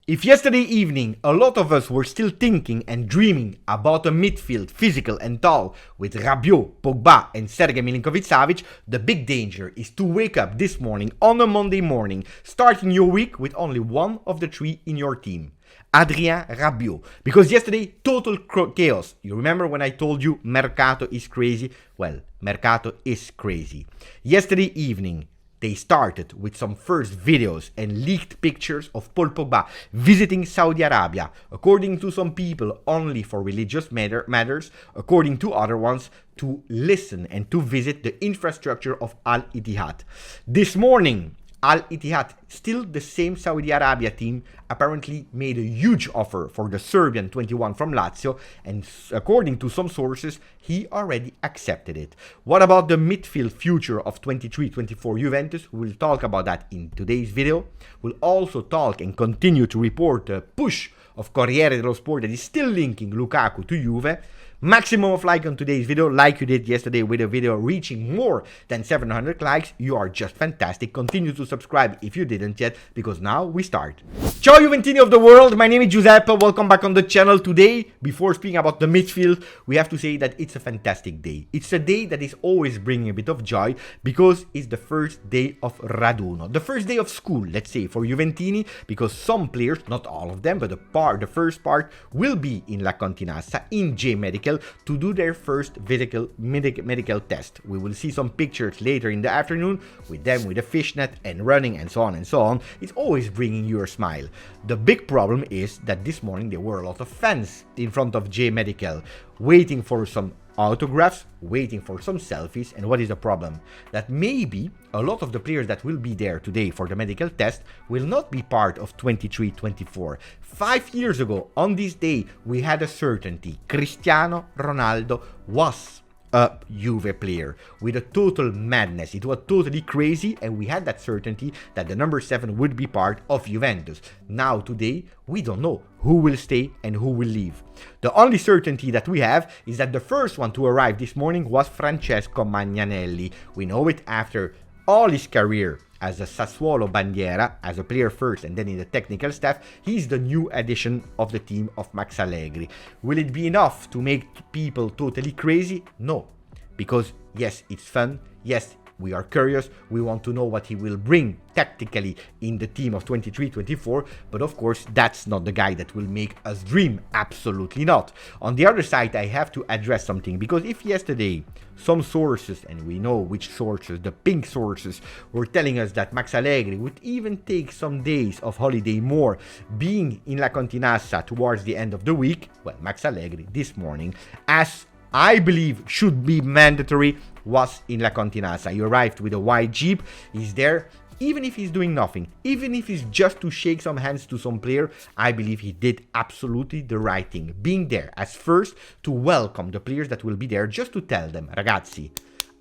If yesterday evening a lot of us were still thinking and dreaming about a midfield physical and tall with Rabiot, Pogba and Sergej Milinkovic-Savic, the big danger is to wake up this morning on a Monday morning, starting your week with only one of the three in your team. Adrien Rabiot. Because yesterday, total chaos. You remember when I told you Mercato is crazy? Well, Mercato is crazy. Yesterday evening, they started with some first videos and leaked pictures of Paul Pogba visiting Saudi Arabia, according to some people only for religious matters, according to other ones to listen and to visit the infrastructure of Al-Ittihad. This morning, Al-Ittihad, still the same Saudi Arabia team, apparently made a huge offer for the Serbian 21 from Lazio, and according to some sources, he already accepted it. What about the midfield future of 23-24 Juventus? We'll talk about that in today's video. We'll also talk and continue to report the push of Corriere dello Sport that is still linking Lukaku to Juve. Maximum of like on today's video, like you did yesterday with a video reaching more than 700 likes. You are just fantastic. Continue to subscribe if you didn't yet, because now we start. Ciao Juventini of the world, my name is Giuseppe, welcome back on the channel. Today, before speaking about the midfield, we have to say that it's a fantastic day. It's a day that is always bringing a bit of joy, because it's the first day of Raduno, the first day of school, let's say, for Juventini, because some players, not all of them, but the first part, will be in La Continassa, in J Medical, to do their first medical test. We will see some pictures later in the afternoon with them with a fishnet and running and so on and so on. It's always bringing you a smile. The big problem is that this morning there were a lot of fans in front of J Medical waiting for some autographs, waiting for some selfies. And what is the problem? That maybe a lot of the players that will be there today for the medical test will not be part of 23-24. 5 years ago, on this day, we had a certainty. Cristiano Ronaldo was a Juve player with a total madness. It was totally crazy, and we had that certainty that the number 7 would be part of Juventus. Now today, we don't know who will stay and who will leave. The only certainty that we have is that the first one to arrive this morning was Francesco Magnanelli. We know it after all his career as a Sassuolo Bandiera, as a player first and then in the technical staff. He's the new addition of the team of Max Allegri. Will it be enough to make people totally crazy? No, because yes, it's fun, yes, we are curious, we want to know what he will bring tactically in the team of 23-24, but of course that's not the guy that will make us dream, absolutely not. On the other side, I have to address something, because if yesterday some sources, and we know which sources, the pink sources, were telling us that Max Allegri would even take some days of holiday more being in La Continassa towards the end of the week, well, Max Allegri this morning, as I believe should be mandatory, was in La Continassa. He arrived with a white jeep, he's there. Even if he's doing nothing, even if it's just to shake some hands to some player, I believe he did absolutely the right thing. Being there as first to welcome the players that will be there, just to tell them, ragazzi,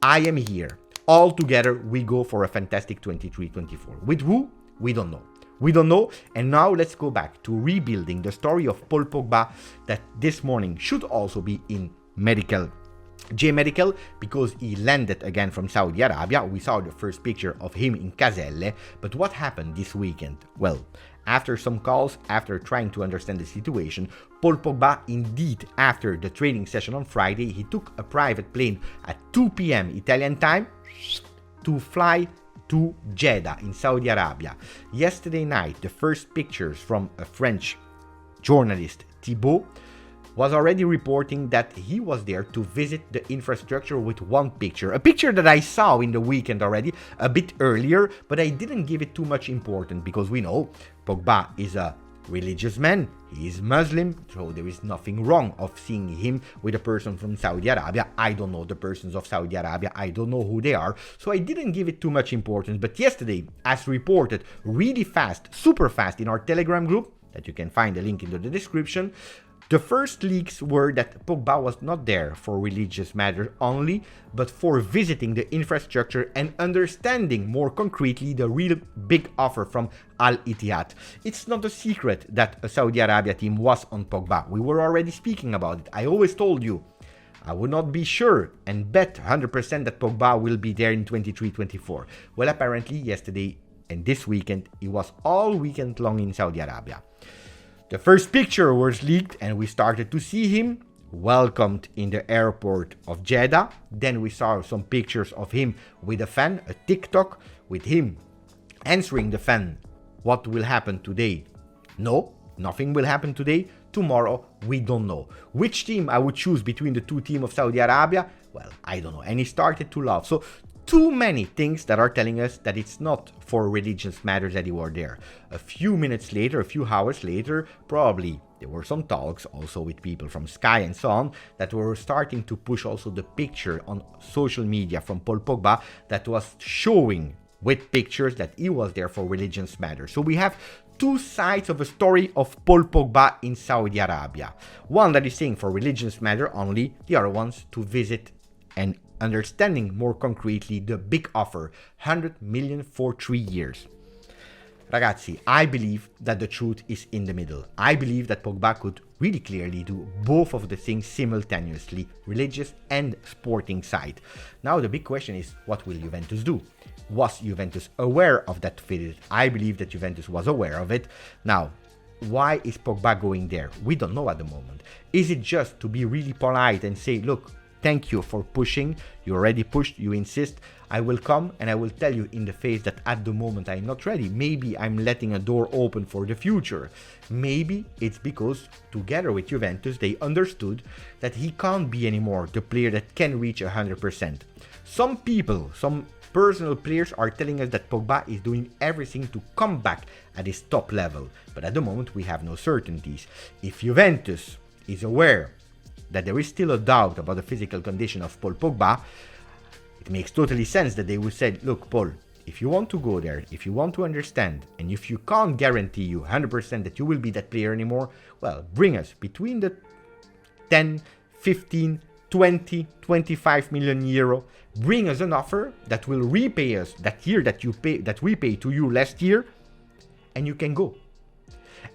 I am here. All together, we go for a fantastic 23-24. With who? We don't know. We don't know. And now let's go back to rebuilding the story of Paul Pogba, that this morning should also be in J Medical, because he landed again from Saudi Arabia. We saw the first picture of him in Caselle. But what happened this weekend? Well, after some calls, after trying to understand the situation, Paul Pogba, indeed, after the training session on Friday, he took a private plane at 2 p.m. Italian time to fly to Jeddah in Saudi Arabia. Yesterday night, the first pictures from a French journalist, Thibault, was already reporting that he was there to visit the infrastructure with one picture. A picture that I saw in the weekend already, a bit earlier, but I didn't give it too much importance, because we know Pogba is a religious man, he is Muslim, so there is nothing wrong of seeing him with a person from Saudi Arabia. I don't know the persons of Saudi Arabia, I don't know who they are, so I didn't give it too much importance. But yesterday, as reported really fast, super fast in our Telegram group, that you can find the link in the description, the first leaks were that Pogba was not there for religious matters only, but for visiting the infrastructure and understanding more concretely the real big offer from Al-Ittihad. It's not a secret that a Saudi Arabia team was on Pogba. We were already speaking about it. I always told you, I would not be sure and bet 100% that Pogba will be there in 23-24. Well, apparently yesterday and this weekend he was all weekend long in Saudi Arabia. The first picture was leaked and we started to see him welcomed in the airport of Jeddah. Then we saw some pictures of him with a fan, a TikTok with him answering the fan, what will happen today? No, nothing will happen today. Tomorrow, we don't know. Which team I would choose between the two teams of Saudi Arabia? Well, I don't know. And he started to laugh. So, too many things that are telling us that it's not for religious matters that he were there. A few minutes later, a few hours later, probably there were some talks also with people from Sky and so on that were starting to push also the picture on social media from Paul Pogba that was showing with pictures that he was there for religious matters. So we have two sides of a story of Paul Pogba in Saudi Arabia. One that is saying for religious matter only, the other ones to visit and understanding more concretely the big offer, 100 million for 3 years. Ragazzi, I believe that the truth is in the middle. I believe that Pogba could really clearly do both of the things simultaneously, religious and sporting side. Now the big question is, what will Juventus do? Was Juventus aware of that visit? I believe that Juventus was aware of it. Now, why is Pogba going there? We don't know at the moment. Is it just to be really polite and say, look, thank you for pushing, you already pushed, you insist, I will come and I will tell you in the face that at the moment I'm not ready. Maybe I'm letting a door open for the future. Maybe it's because together with Juventus they understood that he can't be anymore the player that can reach 100%. Some people, some personal players are telling us that Pogba is doing everything to come back at his top level. But at the moment we have no certainties. If Juventus is aware that there is still a doubt about the physical condition of Paul Pogba, it makes totally sense that they would say, look, Paul, if you want to go there, if you want to understand, and if you can't guarantee you 100% that you will be that player anymore, well, bring us between the 10, 15, 20, 25 million euro, bring us an offer that will repay us that year that we paid to you last year, and you can go.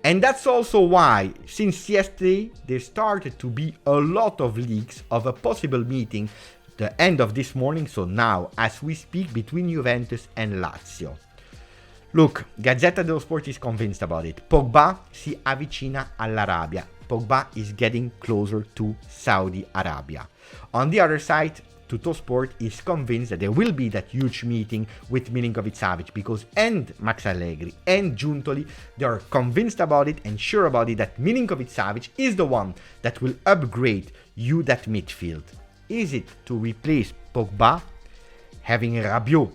And that's also why, since yesterday, there started to be a lot of leaks of a possible meeting the end of this morning, so now, as we speak, between Juventus and Lazio. Look, Gazzetta dello Sport is convinced about it. Pogba si avvicina all'Arabia. Pogba is getting closer to Saudi Arabia. On the other side, Tuttosport is convinced that there will be that huge meeting with Milinkovic-Savic because and Max Allegri and Giuntoli, they are convinced about it and sure about it that Milinkovic-Savic is the one that will upgrade you that midfield. Is it to replace Pogba, having Rabiot,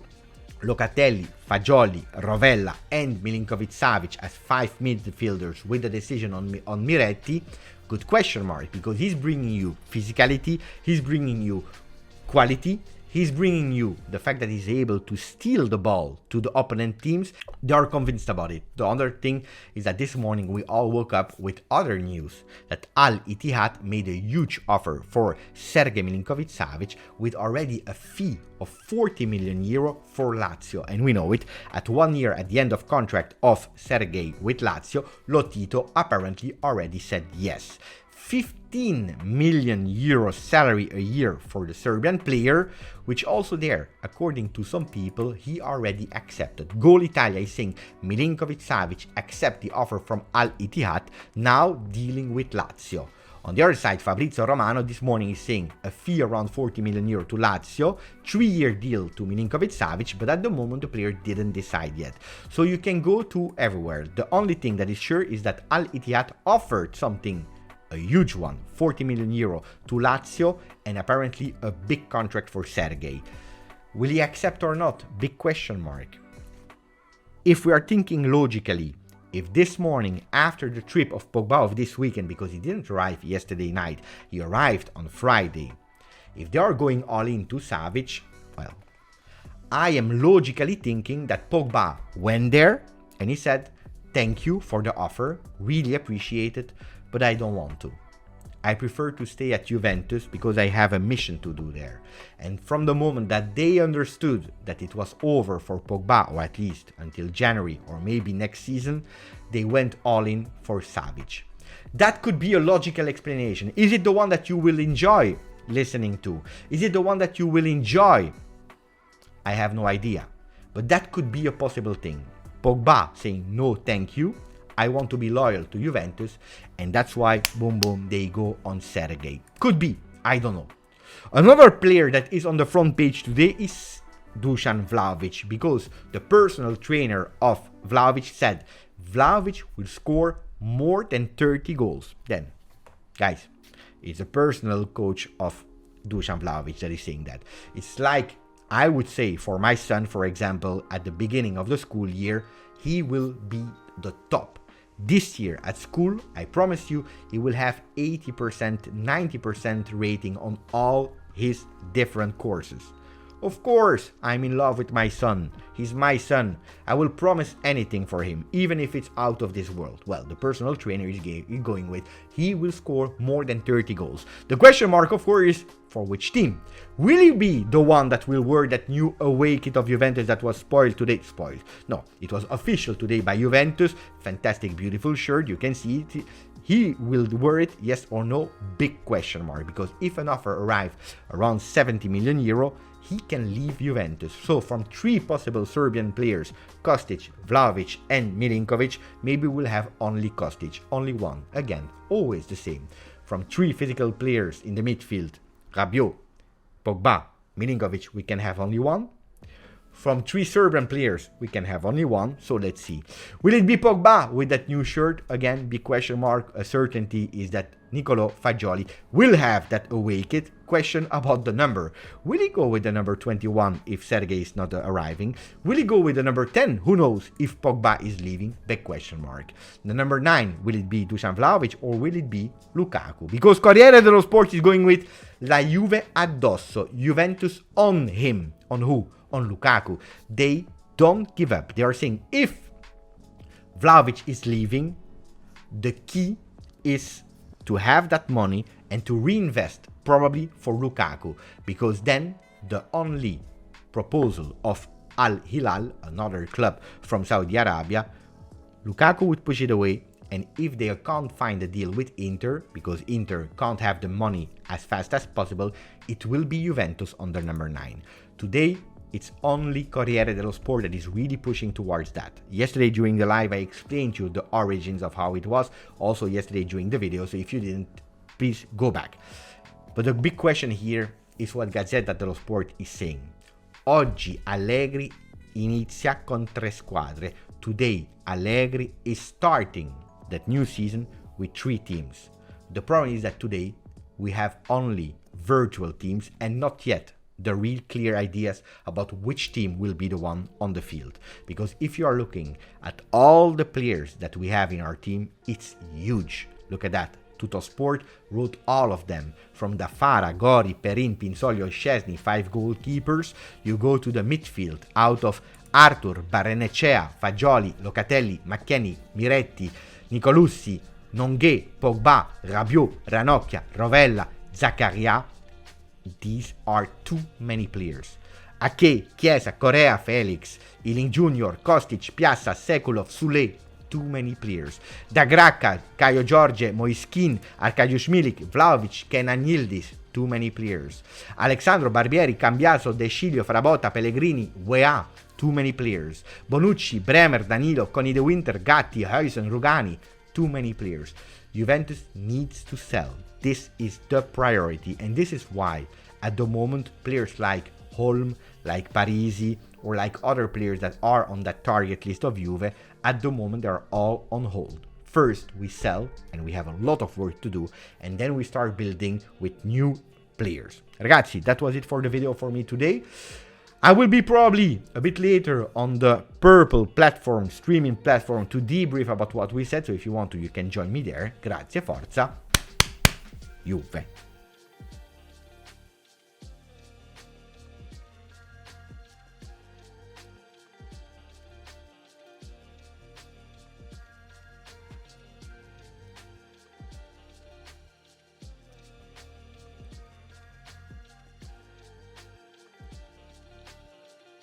Locatelli, Fagioli, Rovella and Milinkovic-Savic as 5 midfielders with the decision on Miretti? Good question mark, because he's bringing you physicality, he's bringing you quality, he's bringing you the fact that he's able to steal the ball to the opponent teams. They are convinced about it. The other thing is that this morning we all woke up with other news that Al-Ittihad made a huge offer for Sergej Milinkovic-Savic with already a fee of 40 million euro for Lazio. And we know it, at 1 year at the end of contract of Sergej with Lazio, Lotito apparently already said yes. 15 million euro salary a year for the Serbian player, which also there, according to some people, he already accepted. Goal Italia is saying Milinkovic-Savic accept the offer from Al-Ittihad, now dealing with Lazio. On the other side, Fabrizio Romano this morning is saying a fee around 40 million euro to Lazio, 3-year deal to Milinkovic-Savic, but at the moment the player didn't decide yet. So you can go to everywhere. The only thing that is sure is that Al-Ittihad offered something, a huge one, 40 million euro to Lazio, and apparently a big contract for Sergej. Will he accept or not? Big question mark. If we are thinking logically, if this morning, after the trip of Pogba of this weekend, because he didn't arrive yesterday night, he arrived on Friday, if they are going all in to Savic, well, I am logically thinking that Pogba went there and he said, thank you for the offer, really appreciate it, but I don't want to. I prefer to stay at Juventus because I have a mission to do there. And from the moment that they understood that it was over for Pogba, or at least until January or maybe next season, they went all in for Savic. That could be a logical explanation. Is it the one that you will enjoy listening to? Is it the one that you will enjoy? I have no idea. but that could be a possible thing. Pogba saying no thank you, I want to be loyal to Juventus, and that's why boom boom they go on Sergej. Could be, I don't know. Another player that is on the front page today is Dusan Vlavic, because the personal trainer of Vlavic said Vlavic will score more than 30 goals. Then, guys, it's a personal coach of Dusan Vlavic that is saying that. It's like, I would say, for my son, for example, at the beginning of the school year, he will be the top. This year at school, I promise you, he will have 80%, 90% rating on all his different courses. Of course, I'm in love with my son. He's my son. I will promise anything for him, even if it's out of this world. Well, the personal trainer is going with, he will score more than 30 goals. The question mark, of course, is for which team? Will he be the one that will wear that new away kit of Juventus that was spoiled today? Spoiled. No, it was official today by Juventus. Fantastic, beautiful shirt. You can see it. He will wear it, yes or no? Big question mark. Because if an offer arrives around 70 million euro, he can leave Juventus. So from 3 possible Serbian players, Kostic, Vlavic and Milinkovic, maybe we'll have only Kostic, only one. Again, always the same. From 3 physical players in the midfield, Rabiot, Pogba, Milinkovic, we can have only one. From 3 Serbian players, we can have only one. So let's see. Will it be Pogba with that new shirt? Again, big question mark. A certainty is that Nicolo Fagioli will have that away kit. Question about the number. Will he go with the number 21 if Sergej is not arriving? Will he go with the number 10? Who knows if Pogba is leaving? Big question mark. The number 9, will it be Dusan Vlahovic or will it be Lukaku? Because Corriere dello Sport is going with La Juve addosso. Juventus on him. On who? On Lukaku. They don't give up. They are saying if Vlahovic is leaving, the key is to have that money and to reinvest probably for Lukaku, because then the only proposal of Al-Halil, another club from Saudi Arabia, Lukaku would push it away, and if they can't find a deal with Inter, because Inter can't have the money as fast as possible, it will be Juventus on the number 9. Today, it's only Corriere dello Sport that is really pushing towards that. Yesterday during the live, I explained to you the origins of how it was. Also yesterday during the video, so if you didn't, please go back. But the big question here is what Gazzetta dello Sport is saying. Oggi Allegri inizia con 3 squadre. Today, Allegri is starting that new season with 3 teams. The problem is that today, we have only virtual teams and not yet the real clear ideas about which team will be the one on the field. Because if you are looking at all the players that we have in our team, it's huge. Look at that. Tuttosport wrote all of them. From Dafara, Gori, Perin, Pinsoglio, Szczesny, 5 goalkeepers. You go to the midfield out of Arthur, Barrenechea, Fagioli, Locatelli, McKennie, Miretti, Nicolussi, Nonghé, Pogba, Rabiot, Ranocchia, Rovella, Zaccaria. These are too many players. Ake, Chiesa, Correa, Felix, Iling Jr., Kostic, Piazza, Sekulov, Sule. Too many players. Da Gracca, Caio Jorge, Moiskin, Arkadiusz Milik, Vlahovic, Kenan Yildiz. Too many players. Alexandro Barbieri, Cambiaso, De Sciglio, Frabotta, Pellegrini, Weah. Too many players. Bonucci, Bremer, Danilo, Coni De Winter, Gatti, Huijsen, Rugani. Too many players. Juventus needs to sell. This is the priority, and this is why at the moment players like Holm, like Parisi, or like other players that are on that target list of Juve, at the moment they are all on hold. First we sell, and we have a lot of work to do, and then we start building with new players. Ragazzi, that was it for the video for me today. I will be probably a bit later on the Purple platform, streaming platform, to debrief about what we said, so if you want to, you can join me there. Grazie, forza, Juve.